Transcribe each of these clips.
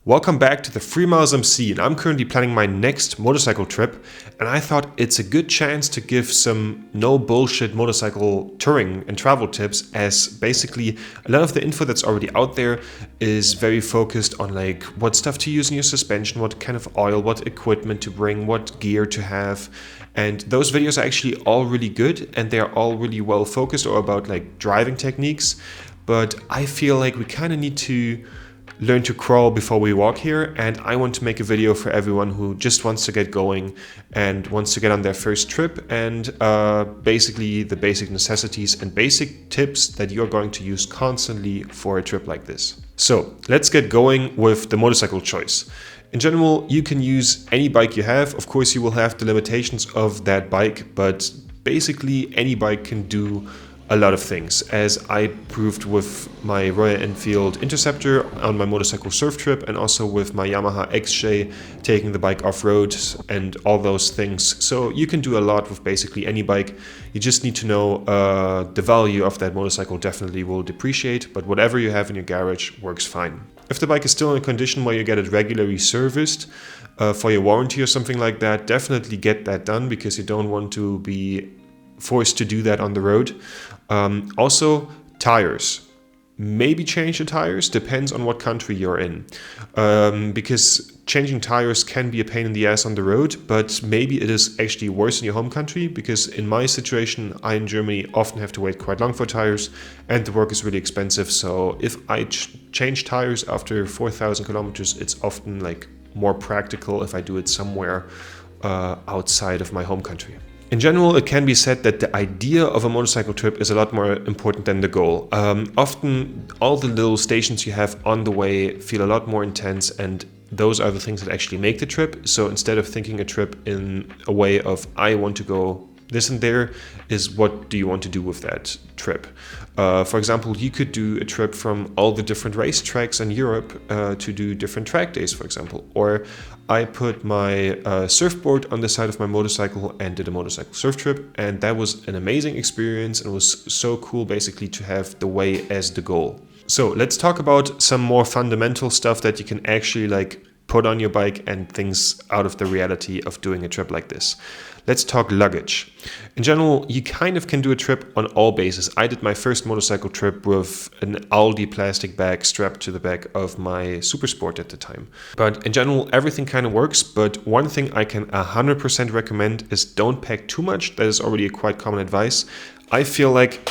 Welcome back to the 3 Miles MC, and I'm currently planning my next motorcycle trip, and I thought it's a good chance to give some no bullshit motorcycle touring and travel tips, as basically a lot of the info that's already out there is very focused on like what stuff to use in your suspension, what kind of oil, what equipment to bring, what gear to have. And those videos are actually all really good, and they're all really well focused or about like driving techniques, but I feel like we kind of need to learn to crawl before we walk here, and I want to make a video for everyone who just wants to get going and wants to get on their first trip, and basically the basic necessities and basic tips that you're going to use constantly for a trip like this. So let's get going with the motorcycle choice. In general, you can use any bike you have. Of course, you will have the limitations of that bike, but basically any bike can do a lot of things, as I proved with my Royal Enfield Interceptor on my motorcycle surf trip, and also with my Yamaha XJ taking the bike off-road and all those things. So you can do a lot with basically any bike. You just need to know the value of that motorcycle definitely will depreciate, but whatever you have in your garage works fine. If the bike is still in a condition where you get it regularly serviced for your warranty or something like that, definitely get that done, because you don't want to be forced to do that on the road. Also, tires. Maybe change the tires, depends on what country you're in. Because changing tires can be a pain in the ass on the road, but maybe it is actually worse in your home country, because in my situation, I in Germany often have to wait quite long for tires, and the work is really expensive. So if I change tires after 4,000 kilometers, it's often like more practical if I do it somewhere outside of my home country. In general, it can be said that the idea of a motorcycle trip is a lot more important than the goal. Often, all the little stations you have on the way feel a lot more intense, and those are the things that actually make the trip. So instead of thinking a trip in a way of, I want to go this and there, is what do you want to do with that trip? For example, you could do a trip from all the different racetracks in Europe to do different track days, for example. Or I put my surfboard on the side of my motorcycle and did a motorcycle surf trip, and that was an amazing experience, and it was so cool basically to have the way as the goal. So let's talk about some more fundamental stuff that you can actually like put on your bike and things out of the reality of doing a trip like this. Let's talk luggage. In general, you kind of can do a trip on all bases. I did my first motorcycle trip with an Aldi plastic bag strapped to the back of my Super Sport at the time. But in general, everything kind of works. But one thing I can 100% recommend is don't pack too much. That is already a quite common advice. I feel like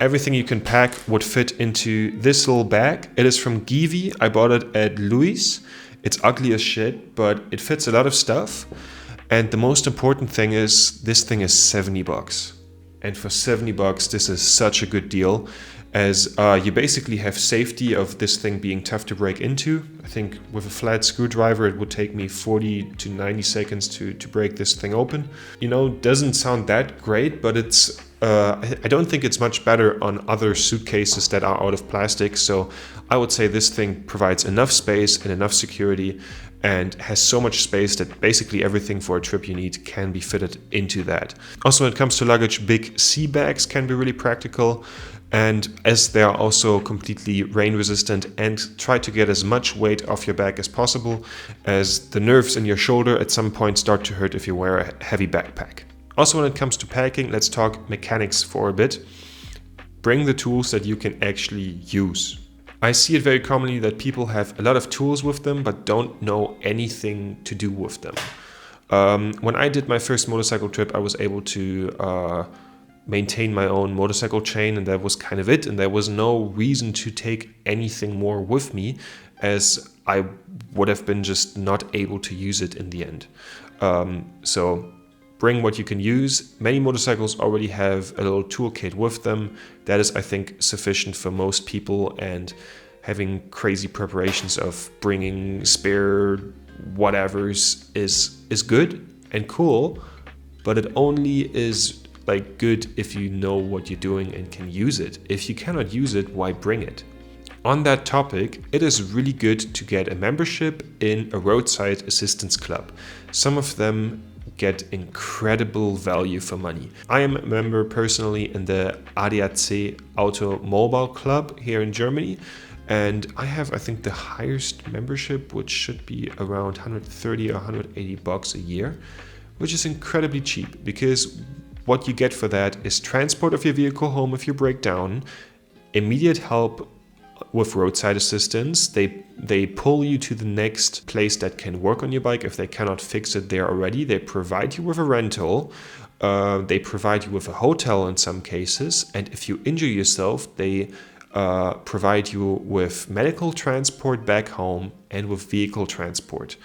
everything you can pack would fit into this little bag. It is from Givi. I bought it at Louis. It's ugly as shit, but it fits a lot of stuff. And the most important thing is, this thing is $70. And for $70, this is such a good deal, as you basically have safety of this thing being tough to break into. I think with a flat screwdriver, it would take me 40 to 90 seconds to break this thing open. You know, doesn't sound that great, but it's I don't think it's much better on other suitcases that are out of plastic. So I would say this thing provides enough space and enough security, and has so much space that basically everything for a trip you need can be fitted into that. Also, when it comes to luggage, big sea bags can be really practical, and as they are also completely rain resistant, and try to get as much weight off your back as possible, as the nerves in your shoulder at some point start to hurt if you wear a heavy backpack. Also, when it comes to packing, let's talk mechanics for a bit. Bring the tools that you can actually use. I see it very commonly that people have a lot of tools with them, but don't know anything to do with them. When I did my first motorcycle trip, I was able to maintain my own motorcycle chain, and that was kind of it. And there was no reason to take anything more with me, as I would have been just not able to use it in the end. So bring what you can use. Many motorcycles already have a little toolkit with them. That is, I think, sufficient for most people, and having crazy preparations of bringing spare whatevers is good and cool, but it only is like good if you know what you're doing and can use it. If you cannot use it, why bring it? On that topic, it is really good to get a membership in a roadside assistance club. Some of them get incredible value for money. I am a member personally in the ADAC Automobile Club here in Germany, And I have, I think, the highest membership, which should be around 130 or 180 bucks a year, which is incredibly cheap because what you get for that is transport of your vehicle home if you break down, immediate help with roadside assistance. They pull you to the next place that can work on your bike if they cannot fix it there already. They provide you with a rental. They provide you with a hotel in some cases. And if you injure yourself, they provide you with medical transport back home and with vehicle transport.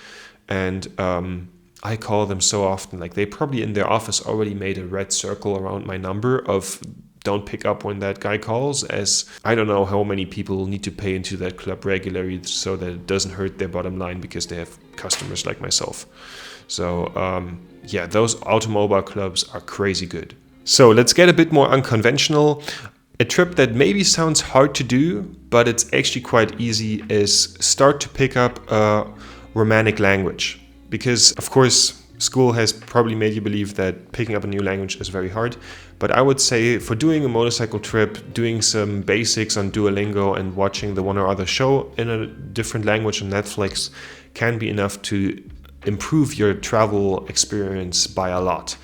And I call them so often, like they probably in their office already made a red circle around my number of don't pick up when that guy calls, as I don't know how many people need to pay into that club regularly so that it doesn't hurt their bottom line because they have customers like myself. So yeah, those automobile clubs are crazy good. So let's get a bit more unconventional. A trip that maybe sounds hard to do, but it's actually quite easy, is start to pick up a Romanic language. Because of course, school has probably made you believe that picking up a new language is very hard. But I would say for doing a motorcycle trip, doing some basics on Duolingo and watching the one or other show in a different language on Netflix can be enough to improve your travel experience by a lot.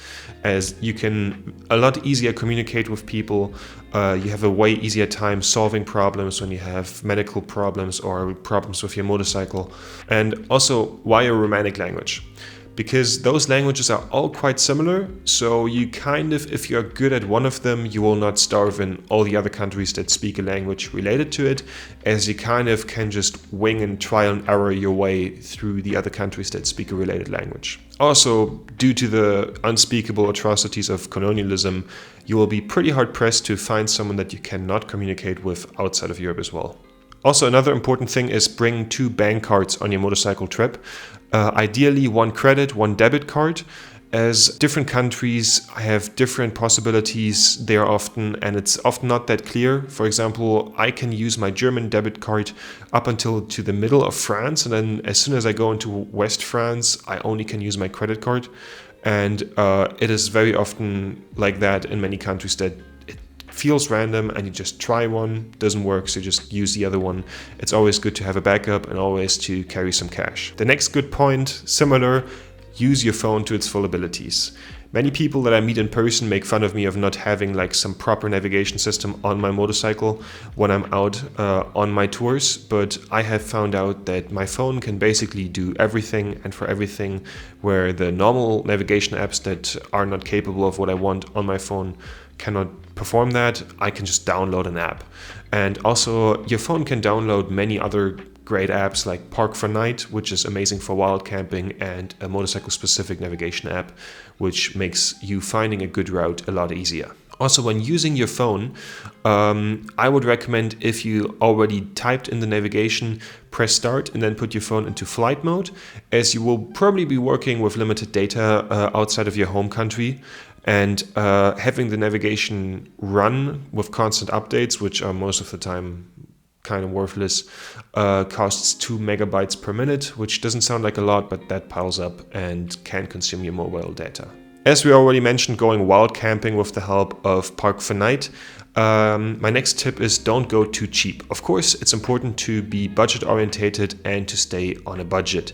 As you can a lot easier communicate with people, you have a way easier time solving problems when you have medical problems or problems with your motorcycle. And also, why a Romanic language? Because those languages are all quite similar, so you kind of, if you're good at one of them, you will not starve in all the other countries that speak a language related to it, as you kind of can just wing and trial and error your way through the other countries that speak a related language. Also, due to the unspeakable atrocities of colonialism, you will be pretty hard pressed to find someone that you cannot communicate with outside of Europe as well. Also, another important thing is bring 2 bank cards on your motorcycle trip. Ideally, 1 credit, 1 debit card, as different countries have different possibilities there often, and it's often not that clear. For example, I can use my German debit card up until to the middle of France, and then as soon as I go into West France, I only can use my credit card. And it is very often like that in many countries, that feels random and you just try one, doesn't work, so you just use the other one. It's always good to have a backup and always to carry some cash. The next good point, similar, use your phone to its full abilities. Many people that I meet in person make fun of me of not having like some proper navigation system on my motorcycle when I'm out on my tours, but I have found out that my phone can basically do everything and for everything, where the normal navigation apps that are not capable of what I want on my phone cannot perform that. I can just download an app. And also your phone can download many other great apps like Park for Night, which is amazing for wild camping, and a motorcycle specific navigation app, which makes you finding a good route a lot easier. Also, when using your phone, I would recommend, if you already typed in the navigation, press start and then put your phone into flight mode, as you will probably be working with limited data outside of your home country. And having the navigation run with constant updates, which are most of the time kind of worthless, costs 2 megabytes per minute, which doesn't sound like a lot, but that piles up and can consume your mobile data. As we already mentioned, going wild camping with the help of Park for Night. My next tip is don't go too cheap. Of course, it's important to be budget orientated and to stay on a budget.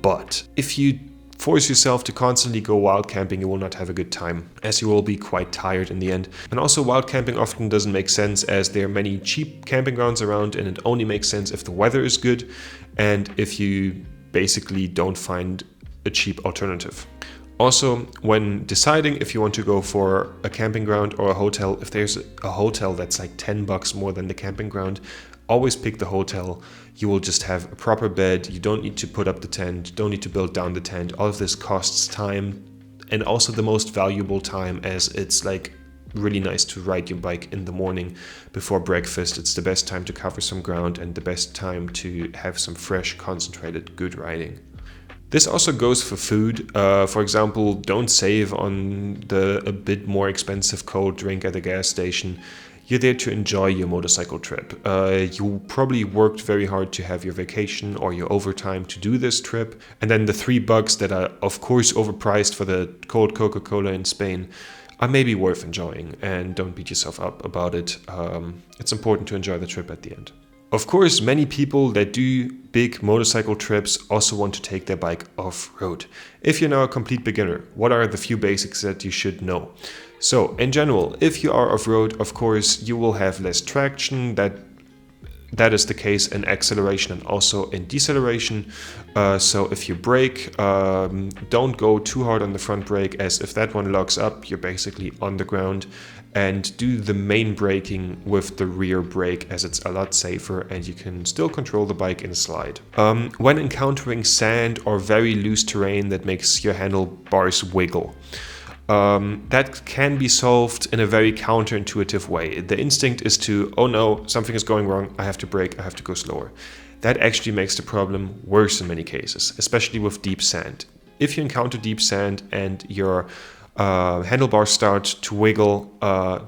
But if you force yourself to constantly go wild camping, you will not have a good time, as you will be quite tired in the end. And also, wild camping often doesn't make sense, as there are many cheap camping grounds around, and it only makes sense if the weather is good and if you basically don't find a cheap alternative. Also, when deciding if you want to go for a camping ground or a hotel, if there's a hotel that's like $10 more than the camping ground, always pick the hotel. You will just have a proper bed. You don't need to put up the tent, don't need to build down the tent. All of this costs time, and also the most valuable time, as it's like really nice to ride your bike in the morning before breakfast. It's the best time to cover some ground and the best time to have some fresh, concentrated, good riding. This also goes for food. For example, don't save on a bit more expensive cold drink at the gas station. You're there to enjoy your motorcycle trip. You probably worked very hard to have your vacation or your overtime to do this trip. And then the $3 that are of course overpriced for the cold Coca-Cola in Spain are maybe worth enjoying, and don't beat yourself up about it. It's important to enjoy the trip at the end. Of course, many people that do big motorcycle trips also want to take their bike off-road. If you're now a complete beginner, what are the few basics that you should know? So, in general, if you are off-road, of course, you will have less traction. That is the case in acceleration and also in deceleration. So if you brake, don't go too hard on the front brake, as if that one locks up, you're basically on the ground. And do the main braking with the rear brake, as it's a lot safer and you can still control the bike in a slide. When encountering sand or very loose terrain that makes your handlebars wiggle, that can be solved in a very counterintuitive way. The instinct is to, oh no, something is going wrong, I have to brake, I have to go slower. That actually makes the problem worse in many cases, especially with deep sand. If you encounter deep sand and your handlebars start to wiggle,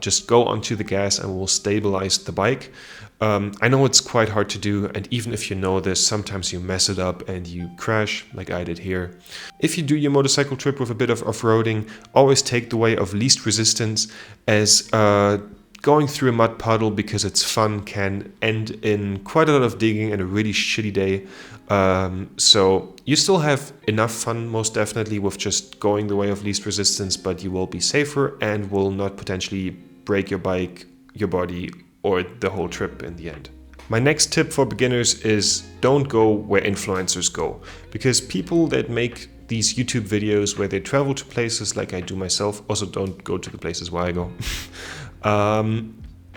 just go onto the gas and will stabilize the bike. I know it's quite hard to do, and even if you know this, sometimes you mess it up and you crash, like I did here. If you do your motorcycle trip with a bit of off-roading, always take the way of least resistance, as going through a mud puddle because it's fun can end in quite a lot of digging and a really shitty day. So you still have enough fun, most definitely, with just going the way of least resistance, but you will be safer and will not potentially break your bike, your body, or the whole trip in the end. My next tip for beginners is don't go where influencers go, because people that make these YouTube videos where they travel to places like I do myself, also don't go to the places where I go,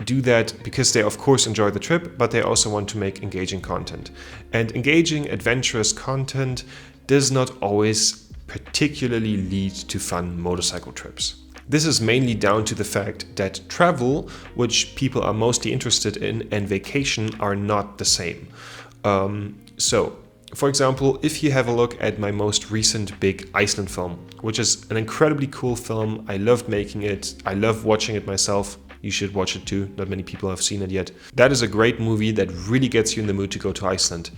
do that because they of course enjoy the trip, but they also want to make engaging content. And engaging, adventurous content does not always particularly lead to fun motorcycle trips. This is mainly down to the fact that travel, which people are mostly interested in, and vacation are not the same. So, for example, if you have a look at my most recent big Iceland film, which is an incredibly cool film, I loved making it, I love watching it myself. You should watch it too, not many people have seen it yet. That is a great movie that really gets you in the mood to go to Iceland.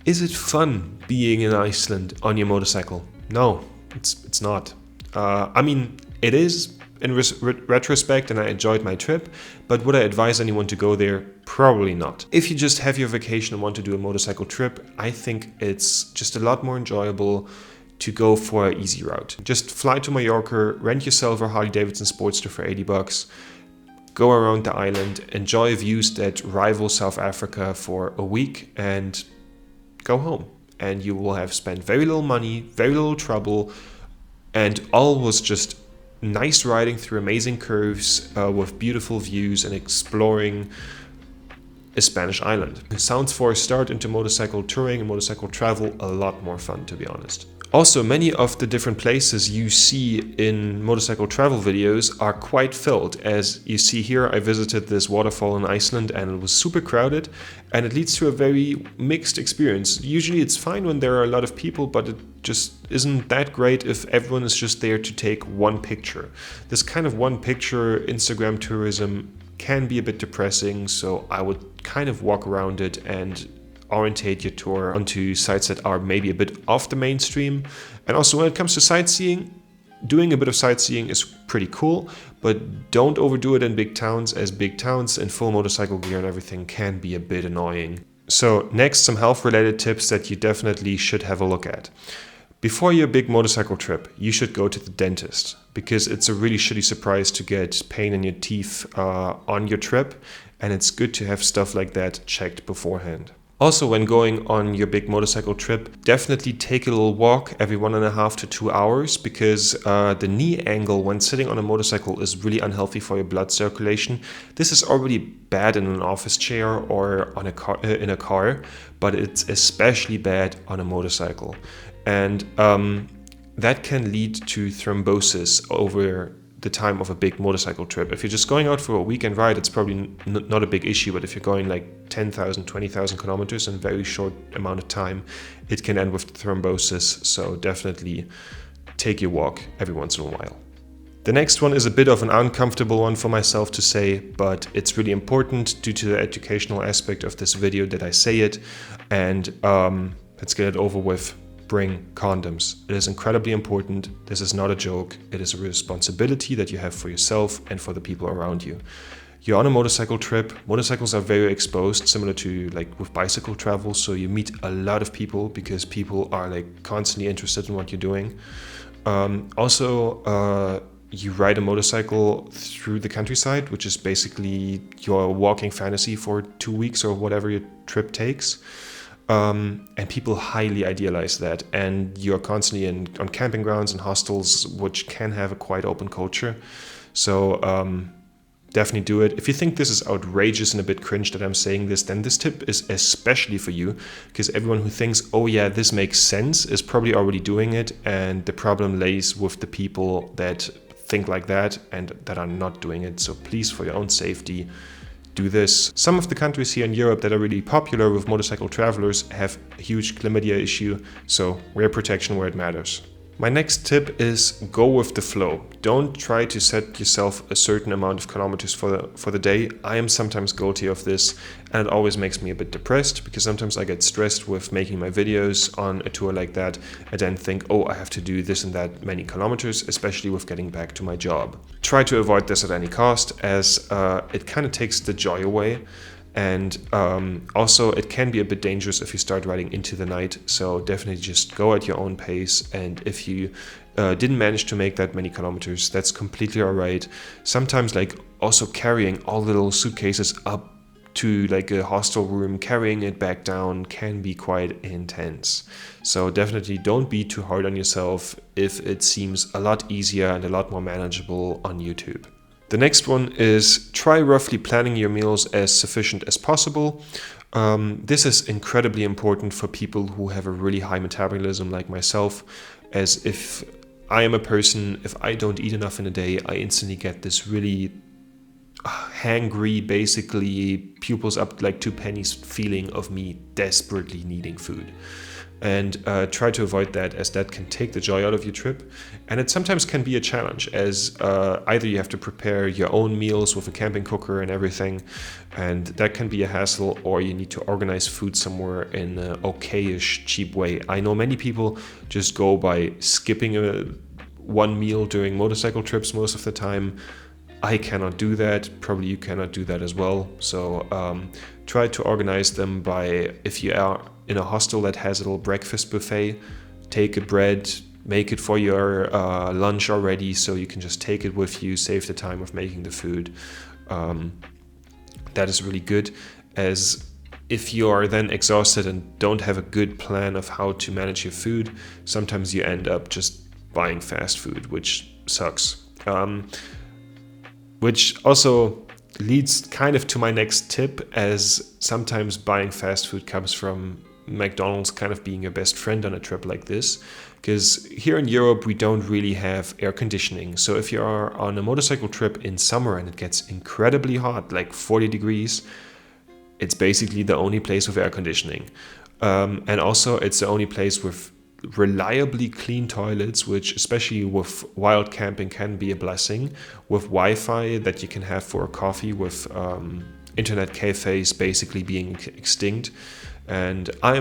Is it fun being in Iceland on your motorcycle? No, it's not. I mean, it is in retrospect, and I enjoyed my trip, but would I advise anyone to go there? Probably not. If you just have your vacation and want to do a motorcycle trip, I think it's just a lot more enjoyable to go for an easy route. Just fly to Mallorca, rent yourself a Harley-Davidson Sportster for $80, go around the island, enjoy views that rival South Africa for a week, and go home. And you will have spent very little money, very little trouble, and all was just nice riding through amazing curves with beautiful views and exploring a Spanish island. It sounds, for a start into motorcycle touring and motorcycle travel, a lot more fun, to be honest. Also, many of the different places you see in motorcycle travel videos are quite filled. As you see here, I visited this waterfall in Iceland and it was super crowded, and it leads to a very mixed experience. Usually it's fine when there are a lot of people, but it just isn't that great if everyone is just there to take one picture. This kind of one picture Instagram tourism can be a bit depressing, so I would kind of walk around it and orientate your tour onto sites that are maybe a bit off the mainstream. And also, when it comes to sightseeing, doing a bit of sightseeing is pretty cool, but don't overdo it in big towns, as big towns in full motorcycle gear and everything can be a bit annoying. So next, some health related tips that you definitely should have a look at. Before your big motorcycle trip, you should go to the dentist, because it's a really shitty surprise to get pain in your teeth on your trip, and it's good to have stuff like that checked beforehand. Also, when going on your big motorcycle trip, definitely take a little walk every 1.5 to 2 hours, because the knee angle when sitting on a motorcycle is really unhealthy for your blood circulation. This is already bad in an office chair or on in a car, but it's especially bad on a motorcycle. And that can lead to thrombosis over the time of a big motorcycle trip. If you're just going out for a weekend ride, it's probably not a big issue, but if you're going like 10,000, 20,000 kilometers in a very short amount of time, it can end with thrombosis, so definitely take your walk every once in a while. The next one is a bit of an uncomfortable one for myself to say, but it's really important due to the educational aspect of this video that I say it, and let's get it over with. Bring condoms. It is incredibly important. This is not a joke. It is a responsibility that you have for yourself and for the people around you. You're on a motorcycle trip. Motorcycles are very exposed, similar to like with bicycle travel. So you meet a lot of people because people are like constantly interested in what you're doing. You ride a motorcycle through the countryside, which is basically your walking fantasy for 2 weeks or whatever your trip takes. And people highly idealize that. And you're constantly on camping grounds and hostels, which can have a quite open culture. So definitely do it. If you think this is outrageous and a bit cringe that I'm saying this, then this tip is especially for you, because everyone who thinks, oh yeah, this makes sense, is probably already doing it. And the problem lays with the people that think like that and that are not doing it. So please, for your own safety, do this. Some of the countries here in Europe that are really popular with motorcycle travelers have a huge chlamydia issue, so wear protection where it matters. My next tip is go with the flow. Don't try to set yourself a certain amount of kilometers for the day. I am sometimes guilty of this, and it always makes me a bit depressed because sometimes I get stressed with making my videos on a tour like that and then think, oh, I have to do this and that many kilometers, especially with getting back to my job. Try to avoid this at any cost, as it kind of takes the joy away. And also it can be a bit dangerous if you start riding into the night, so definitely just go at your own pace. And if you didn't manage to make that many kilometers, that's completely all right. Sometimes like also carrying all the little suitcases up to like a hostel room, carrying it back down can be quite intense. So definitely don't be too hard on yourself if it seems a lot easier and a lot more manageable on YouTube. The next one is try roughly planning your meals as sufficient as possible. This is incredibly important for people who have a really high metabolism like myself, as if I am a person, if I don't eat enough in a day, I instantly get this really hangry, basically pupils up like 2 pennies feeling of me desperately needing food. And try to avoid that, as that can take the joy out of your trip. And it sometimes can be a challenge, as either you have to prepare your own meals with a camping cooker and everything, and that can be a hassle, or you need to organize food somewhere in an okayish cheap way. I know many people just go by skipping one meal during motorcycle trips most of the time. I cannot do that. Probably you cannot do that as well. So try to organize them by, if you are in a hostel that has a little breakfast buffet, take a bread, make it for your lunch already, so you can just take it with you, save the time of making the food. That is really good, as if you are then exhausted and don't have a good plan of how to manage your food, sometimes you end up just buying fast food, which sucks. Which also leads kind of to my next tip, as sometimes buying fast food comes from McDonald's kind of being your best friend on a trip like this, because here in Europe we don't really have air conditioning. So if you are on a motorcycle trip in summer and it gets incredibly hot, like 40 degrees, it's basically the only place with air conditioning. And also it's the only place with reliably clean toilets, which especially with wild camping can be a blessing, with Wi-Fi that you can have for a coffee, with internet cafes basically being extinct. And I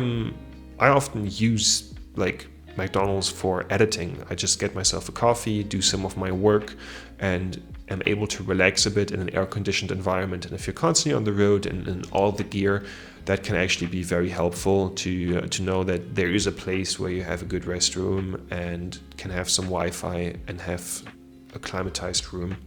often use like McDonald's for editing. I just get myself a coffee, do some of my work, and am able to relax a bit in an air-conditioned environment. And if you're constantly on the road and in all the gear, that can actually be very helpful to know that there is a place where you have a good restroom and can have some Wi-Fi and have a climatized room.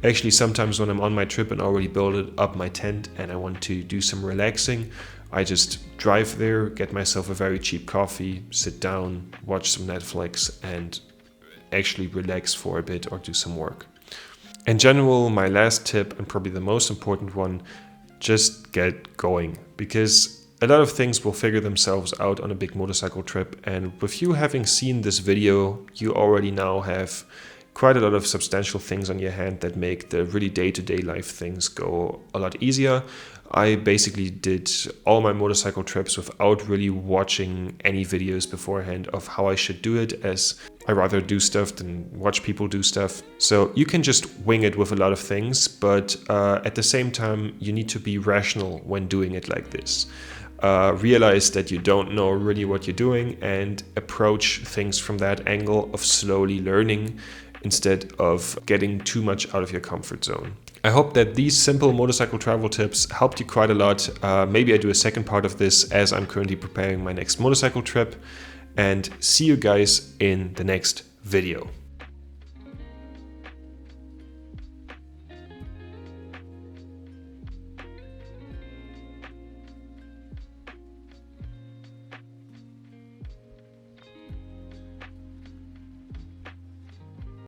Actually, sometimes when I'm on my trip and already built up my tent and I want to do some relaxing, I just drive there, get myself a very cheap coffee, sit down, watch some Netflix, and actually relax for a bit or do some work. In general, my last tip, and probably the most important one, just get going, because a lot of things will figure themselves out on a big motorcycle trip. And with you having seen this video, you already now have quite a lot of substantial things on your hand that make the really day-to-day life things go a lot easier. I basically did all my motorcycle trips without really watching any videos beforehand of how I should do it, as I rather do stuff than watch people do stuff. So you can just wing it with a lot of things, but at the same time, you need to be rational when doing it like this. Realize that you don't know really what you're doing and approach things from that angle of slowly learning, instead of getting too much out of your comfort zone. I hope that these simple motorcycle travel tips helped you quite a lot. Maybe I do a second part of this as I'm currently preparing my next motorcycle trip. And see you guys in the next video.